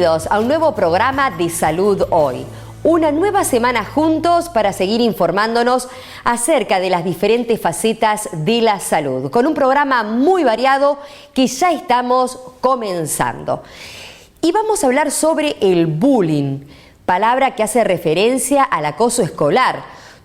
Bienvenidos a un nuevo programa de Salud Hoy. Una nueva semana juntos para seguir informándonos acerca de las diferentes facetas de la salud, con un programa muy variado que ya estamos comenzando. Y vamos a hablar sobre el bullying, palabra que hace referencia al acoso escolar,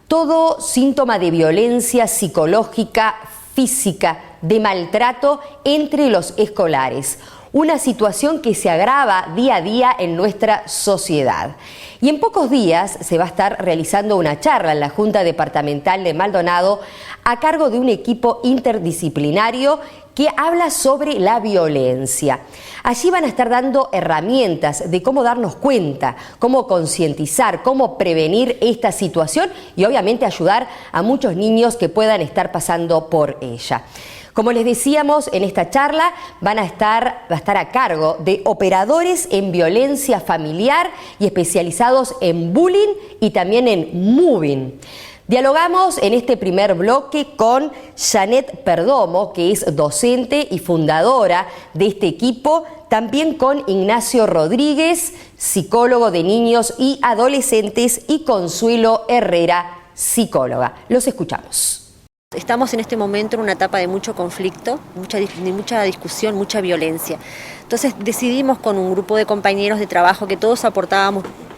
todo síntoma de violencia psicológica, física, de maltrato entre los escolares. Una situación que se agrava día a día en nuestra sociedad. Y en pocos días se va a estar realizando una charla en la Junta Departamental de Maldonado a cargo de un equipo interdisciplinario que habla sobre la violencia. Allí van a estar dando herramientas de cómo darnos cuenta, cómo concientizar, cómo prevenir esta situación y obviamente ayudar a muchos niños que puedan estar pasando por ella. Como les decíamos, en esta charla va a estar a cargo de operadores en violencia familiar y especializados en bullying y también en moving. Dialogamos en este primer bloque con Janet Perdomo, que es docente y fundadora de este equipo, también con Ignacio Rodríguez, psicólogo de niños y adolescentes, y Consuelo Herrera, psicóloga. Los escuchamos. Estamos en este momento en una etapa de mucho conflicto, mucha discusión, mucha violencia. Entonces decidimos con un grupo de compañeros de trabajo que todos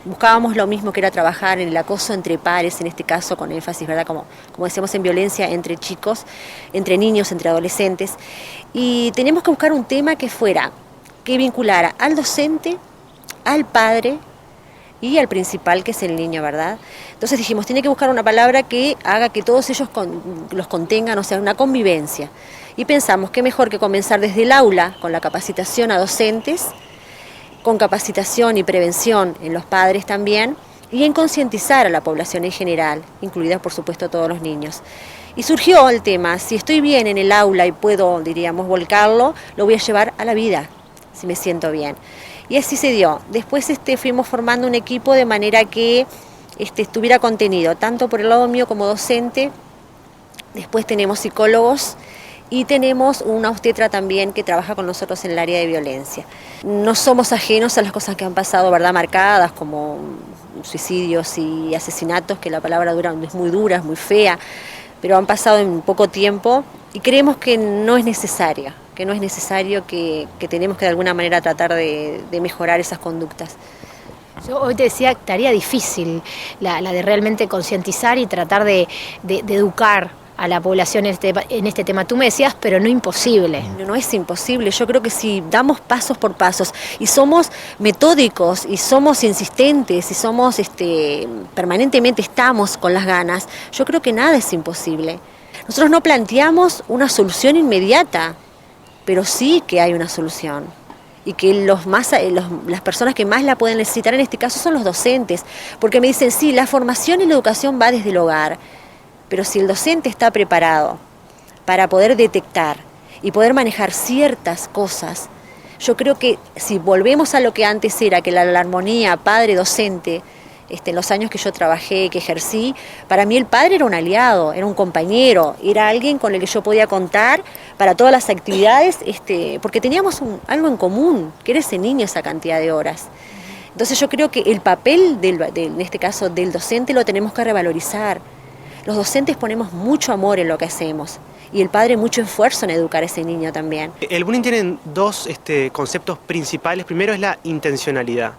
buscábamos lo mismo, que era trabajar en el acoso entre pares, en este caso con énfasis, ¿verdad? Como decíamos, en violencia entre chicos, entre niños, entre adolescentes. Y teníamos que buscar un tema que vinculara al docente, al padre y al principal, que es el niño, ¿verdad? Entonces dijimos, tiene que buscar una palabra que haga que todos ellos los contengan, o sea, una convivencia. Y pensamos, qué mejor que comenzar desde el aula, con la capacitación a docentes, con capacitación y prevención en los padres también, y en concientizar a la población en general, incluidas por supuesto todos los niños. Y surgió el tema, si estoy bien en el aula y puedo, diríamos, volcarlo, lo voy a llevar a la vida, si me siento bien. Y así se dio. Después fuimos formando un equipo de manera que estuviera contenido, tanto por el lado mío como docente. Después tenemos psicólogos y tenemos una obstetra también que trabaja con nosotros en el área de violencia. No somos ajenos a las cosas que han pasado, ¿verdad?, marcadas, como suicidios y asesinatos, que la palabra es muy dura, es muy fea, pero han pasado en poco tiempo y creemos que no es necesario, que tenemos que de alguna manera tratar de mejorar esas conductas. Yo hoy te decía, tarea difícil, la de realmente concientizar y tratar de educar a la población en este tema. Tú me decías, pero no imposible. No es imposible. Yo creo que si damos pasos por pasos y somos metódicos y somos insistentes y somos permanentemente estamos con las ganas, yo creo que nada es imposible. Nosotros no planteamos una solución inmediata, pero sí que hay una solución. Y que las personas que más la pueden necesitar en este caso son los docentes, porque me dicen, sí, la formación y la educación va desde el hogar, pero si el docente está preparado para poder detectar y poder manejar ciertas cosas, yo creo que si volvemos a lo que antes era, que la armonía padre-docente, en los años que yo trabajé, que ejercí, para mí el padre era un aliado, era un compañero, era alguien con el que yo podía contar para todas las actividades, porque teníamos algo en común, que era ese niño, esa cantidad de horas. Entonces yo creo que el papel, en este caso del docente, lo tenemos que revalorizar. Los docentes ponemos mucho amor en lo que hacemos y el padre mucho esfuerzo en educar a ese niño también. El bullying tiene dos conceptos principales. Primero es la intencionalidad.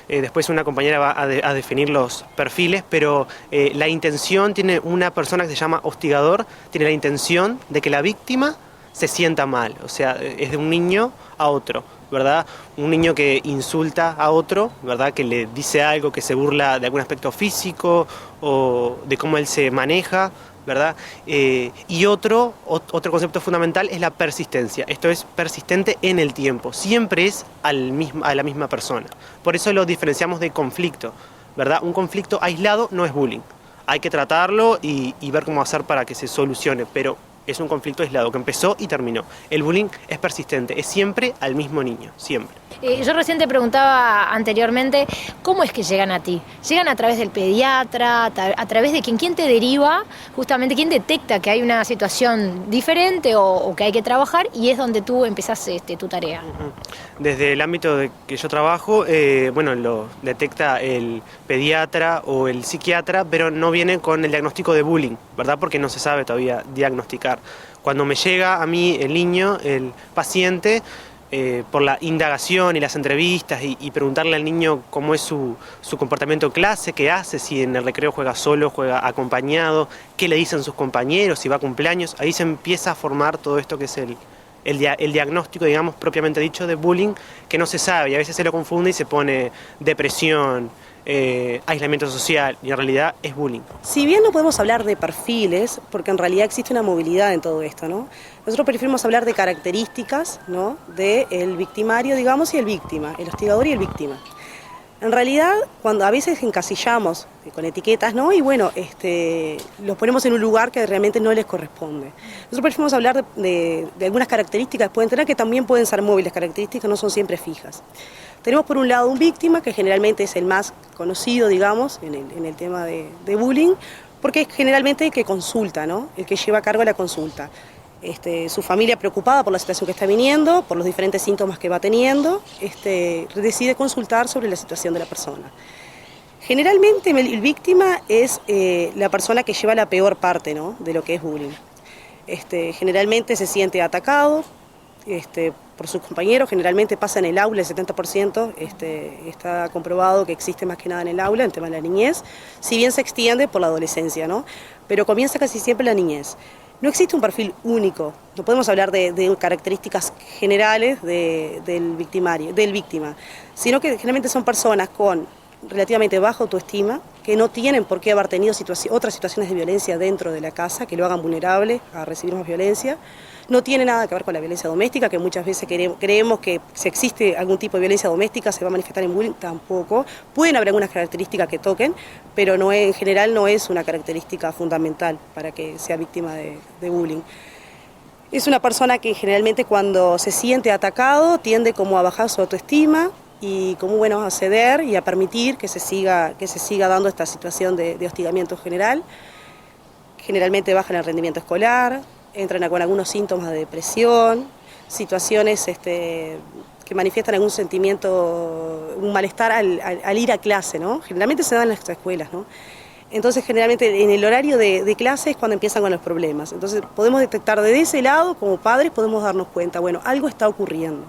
Después una compañera va a definir los perfiles, pero la intención tiene una persona que se llama hostigador, tiene la intención de que la víctima se sienta mal, o sea, es de un niño a otro, ¿verdad? Un niño que insulta a otro, ¿verdad? Que le dice algo, que se burla de algún aspecto físico o de cómo él se maneja, ¿verdad? Y otro concepto fundamental es la persistencia. Esto es persistente en el tiempo, siempre es a la misma persona. Por eso lo diferenciamos de conflicto, ¿verdad? Un conflicto aislado no es bullying. Hay que tratarlo y ver cómo hacer para que se solucione, pero es un conflicto aislado que empezó y terminó. El bullying es persistente, es siempre al mismo niño, siempre. Yo recién te preguntaba anteriormente, ¿cómo es que llegan a ti? ¿Llegan a través del pediatra, a través de quién te deriva, justamente quién detecta que hay una situación diferente o que hay que trabajar y es donde tú empezás tu tarea? Desde el ámbito de que yo trabajo, bueno, lo detecta el pediatra o el psiquiatra, pero no viene con el diagnóstico de bullying, ¿verdad? Porque no se sabe todavía diagnosticar. Cuando me llega a mí el niño, el paciente, por la indagación y las entrevistas y preguntarle al niño cómo es su comportamiento en clase, qué hace, si en el recreo juega solo, juega acompañado, qué le dicen sus compañeros, si va a cumpleaños, ahí se empieza a formar todo esto que es el diagnóstico, digamos, propiamente dicho, de bullying, que no se sabe y a veces se lo confunde y se pone depresión, aislamiento social, y en realidad es bullying. Si bien no podemos hablar de perfiles, porque en realidad existe una movilidad en todo esto, ¿no? Nosotros preferimos hablar de características, ¿no?, del victimario, digamos, y el víctima, el hostigador y el víctima. En realidad, cuando a veces encasillamos con etiquetas, ¿no?, y bueno, los ponemos en un lugar que realmente no les corresponde. Nosotros preferimos hablar de algunas características que pueden tener, que también pueden ser móviles, características no son siempre fijas. Tenemos por un lado un víctima, que generalmente es el más conocido, digamos, en el tema de bullying, porque es generalmente el que consulta, ¿no?, el que lleva a cargo la consulta. Su familia, preocupada por la situación que está viniendo, por los diferentes síntomas que va teniendo, decide consultar sobre la situación de la persona. Generalmente el víctima es la persona que lleva la peor parte, ¿no?, de lo que es bullying. Generalmente se siente atacado por sus compañeros, generalmente pasa en el aula, el 70%, está comprobado que existe más que nada en el aula, en tema de la niñez, si bien se extiende por la adolescencia, ¿no?, pero comienza casi siempre en la niñez. No existe un perfil único, no podemos hablar de características generales del víctima, sino que generalmente son personas con relativamente baja autoestima, que no tienen por qué haber tenido otras situaciones de violencia dentro de la casa, que lo hagan vulnerable a recibir más violencia. No tiene nada que ver con la violencia doméstica, que muchas veces creemos que si existe algún tipo de violencia doméstica se va a manifestar en bullying, tampoco. Pueden haber algunas características que toquen, pero en general no es una característica fundamental para que sea víctima de bullying. Es una persona que generalmente cuando se siente atacado tiende como a bajar su autoestima y como bueno a ceder y a permitir que se siga dando esta situación de hostigamiento general. Generalmente bajan el rendimiento escolar, entran con algunos síntomas de depresión, situaciones que manifiestan algún sentimiento, un malestar al ir a clase, ¿no? Generalmente se dan en las escuelas, ¿no? Entonces generalmente en el horario de clase es cuando empiezan con los problemas. Entonces podemos detectar desde ese lado, como padres podemos darnos cuenta, bueno, algo está ocurriendo.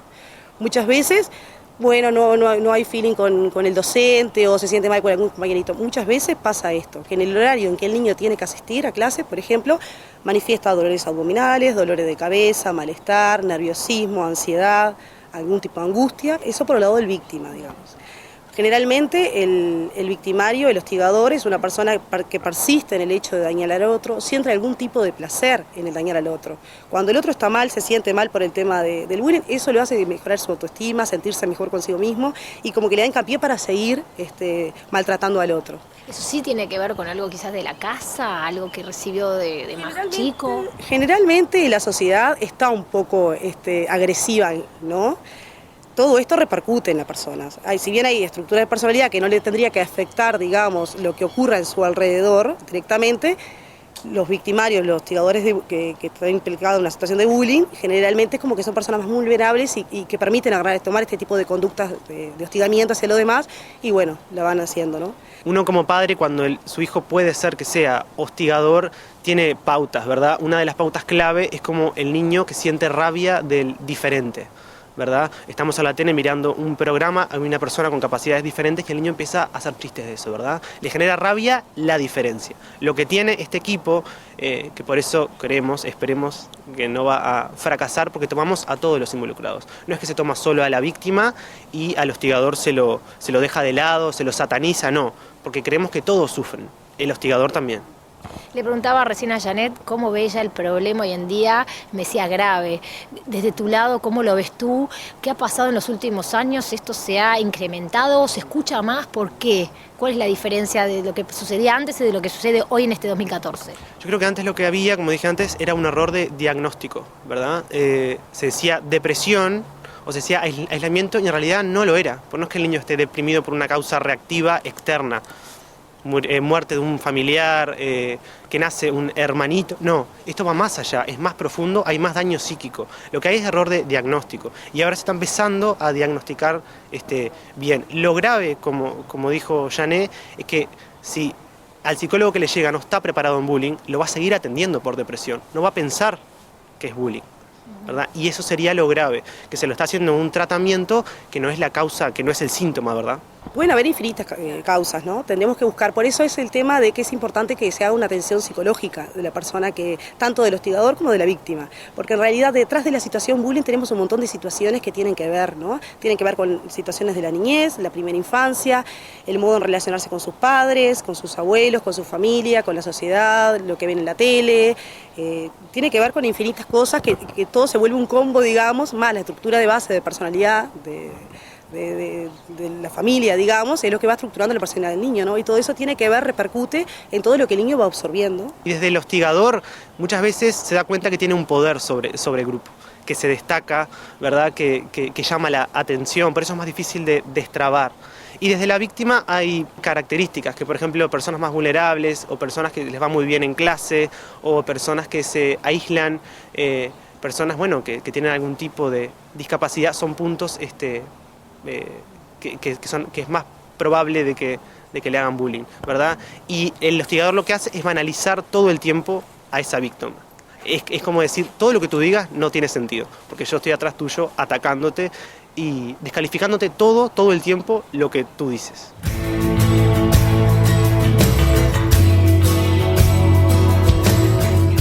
Muchas veces, bueno, no hay feeling con el docente o se siente mal con algún compañerito. Muchas veces pasa esto, que en el horario en que el niño tiene que asistir a clase, por ejemplo, manifiesta dolores abdominales, dolores de cabeza, malestar, nerviosismo, ansiedad, algún tipo de angustia, eso por el lado del víctima, digamos. Generalmente el victimario, el hostigador, es una persona que persiste en el hecho de dañar al otro, siente algún tipo de placer en el dañar al otro. Cuando el otro está mal, se siente mal por el tema del bullying, eso le hace mejorar su autoestima, sentirse mejor consigo mismo y como que le da hincapié para seguir maltratando al otro. ¿Eso sí tiene que ver con algo quizás de la casa, algo que recibió de más chico? Generalmente la sociedad está un poco agresiva, ¿no? Todo esto repercute en las personas. Si bien hay estructuras de personalidad que no le tendría que afectar, digamos, lo que ocurra en su alrededor directamente, los victimarios, los hostigadores que están implicados en una situación de bullying, generalmente como que son personas más vulnerables y que permiten tomar este tipo de conductas de hostigamiento hacia los demás y bueno, la van haciendo, ¿no? Uno como padre, cuando su hijo puede ser que sea hostigador, tiene pautas, ¿verdad? Una de las pautas clave es como el niño que siente rabia del diferente, ¿verdad? Estamos a la tele mirando un programa, hay una persona con capacidades diferentes que el niño empieza a hacer chistes de eso, ¿verdad? Le genera rabia la diferencia. Lo que tiene este equipo, que por eso esperemos que no va a fracasar, porque tomamos a todos los involucrados. No es que se toma solo a la víctima y al hostigador se lo deja de lado, se lo sataniza, no, porque creemos que todos sufren, el hostigador también. Le preguntaba recién a Janet cómo ve ella el problema hoy en día, me decía grave. Desde tu lado, ¿cómo lo ves tú? ¿Qué ha pasado en los últimos años? ¿Esto se ha incrementado? ¿Se escucha más? ¿Por qué? ¿Cuál es la diferencia de lo que sucedía antes y de lo que sucede hoy en este 2014? Yo creo que antes lo que había, como dije antes, era un error de diagnóstico, ¿verdad? Se decía depresión o se decía aislamiento y en realidad no lo era. Pues no es que el niño esté deprimido por una causa reactiva externa. Muerte de un familiar, que nace un hermanito. No, esto va más allá, es más profundo, hay más daño psíquico. Lo que hay es error de diagnóstico. Y ahora se está empezando a diagnosticar bien. Lo grave, como dijo Janet, es que si al psicólogo que le llega no está preparado en bullying, lo va a seguir atendiendo por depresión. No va a pensar que es bullying, ¿verdad? Y eso sería lo grave, que se lo está haciendo un tratamiento que no es la causa, que no es el síntoma, ¿verdad? Pueden haber infinitas causas, ¿no? Tendremos que buscar, por eso es el tema de que es importante que se haga una atención psicológica de la persona, tanto del hostigador como de la víctima, porque en realidad detrás de la situación bullying tenemos un montón de situaciones que tienen que ver, ¿no? Tienen que ver con situaciones de la niñez, la primera infancia, el modo en relacionarse con sus padres, con sus abuelos, con su familia, con la sociedad, lo que ven en la tele, tiene que ver con infinitas cosas que todo se vuelve un combo, digamos, más la estructura de base de personalidad, de la familia, digamos, es lo que va estructurando la personalidad del niño, ¿no? Y todo eso tiene que ver, repercute en todo lo que el niño va absorbiendo. Y desde el hostigador muchas veces se da cuenta que tiene un poder sobre el grupo, que se destaca, ¿verdad? Que llama la atención, por eso es más difícil de destrabar. Y desde la víctima hay características, que por ejemplo personas más vulnerables, o personas que les va muy bien en clase, o personas que se aíslan, personas que tienen algún tipo de discapacidad, son puntos que es más probable de que le hagan bullying, ¿verdad? Y el hostigador lo que hace es banalizar todo el tiempo a esa víctima. Es como decir, todo lo que tú digas no tiene sentido, porque yo estoy atrás tuyo atacándote y descalificándote todo el tiempo lo que tú dices.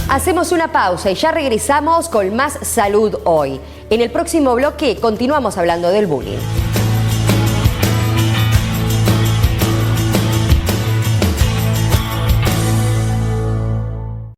Hacemos una pausa y ya regresamos con más Salud Hoy. En el próximo bloque continuamos hablando del bullying.